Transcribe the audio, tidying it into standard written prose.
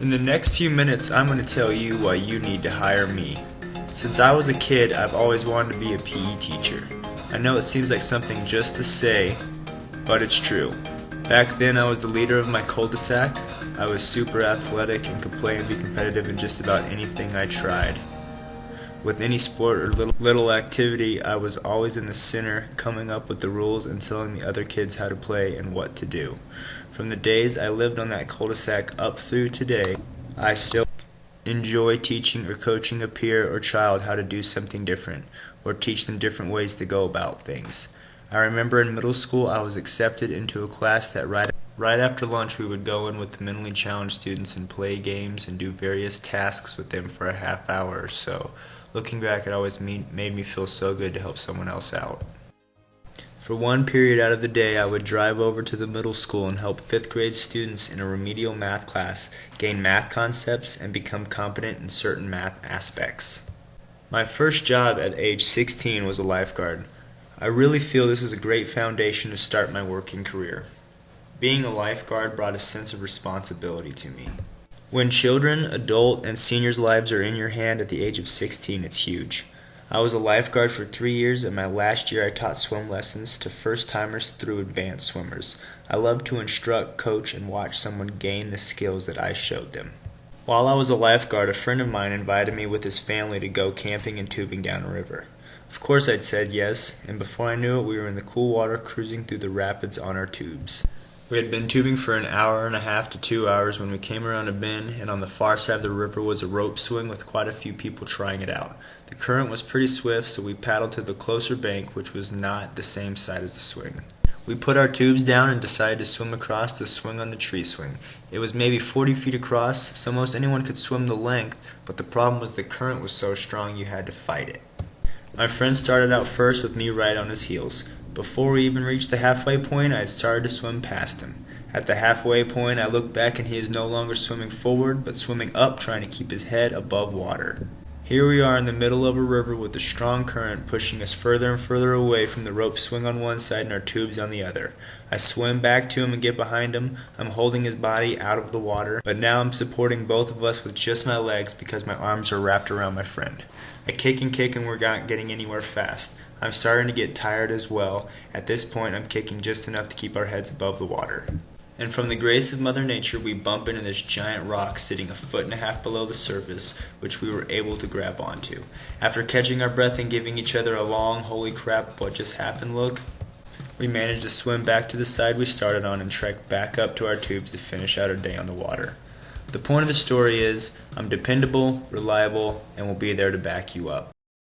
In the next few minutes, I'm going to tell you why you need to hire me. Since I was a kid, I've always wanted to be a PE teacher. I know it seems like something just to say, but it's true. Back then, I was the leader of my cul-de-sac. I was super athletic and could play and be competitive in just about anything I tried. With any sport or little activity, I was always in the center, coming up with the rules and telling the other kids how to play and what to do. From the days I lived on that cul-de-sac up through today, I still enjoy teaching or coaching a peer or child how to do something different, or teach them different ways to go about things. I remember in middle school I was accepted into a class that right after lunch we would go in with the mentally challenged students and play games and do various tasks with them for a half hour or so. Looking back, it always made me feel so good to help someone else out. For one period out of the day, I would drive over to the middle school and help 5th grade students in a remedial math class gain math concepts and become competent in certain math aspects. My first job at age 16 was a lifeguard. I really feel this is a great foundation to start my working career. Being a lifeguard brought a sense of responsibility to me. When children, adult, and seniors' lives are in your hand at the age of 16, it's huge. I was a lifeguard for 3 years, and my last year I taught swim lessons to first-timers through advanced swimmers. I love to instruct, coach, and watch someone gain the skills that I showed them. While I was a lifeguard, a friend of mine invited me with his family to go camping and tubing down a river. Of course I'd said yes, and before I knew it we were in the cool water cruising through the rapids on our tubes. We had been tubing for an hour and a half to 2 hours when we came around a bend, and on the far side of the river was a rope swing with quite a few people trying it out. The current was pretty swift, so we paddled to the closer bank, which was not the same side as the swing. We put our tubes down and decided to swim across to swing on the tree swing. It was maybe 40 feet across, so most anyone could swim the length, but the problem was the current was so strong you had to fight it. My friend started out first with me right on his heels. Before we even reached the halfway point, I had started to swim past him. At the halfway point, I looked back and he is no longer swimming forward, but swimming up, trying to keep his head above water. Here we are in the middle of a river with a strong current pushing us further and further away from the rope swing on one side and our tubes on the other. I swim back to him and get behind him. I'm holding his body out of the water, but now I'm supporting both of us with just my legs because my arms are wrapped around my friend. I kick and we're not getting anywhere fast. I'm starting to get tired as well. At this point, I'm kicking just enough to keep our heads above the water. And from the grace of Mother Nature, we bump into this giant rock sitting 1.5 feet below the surface, which we were able to grab onto. After catching our breath and giving each other a long, holy crap, what just happened look, we managed to swim back to the side we started on and trek back up to our tubes to finish out our day on the water. The point of the story is, I'm dependable, reliable, and will be there to back you up.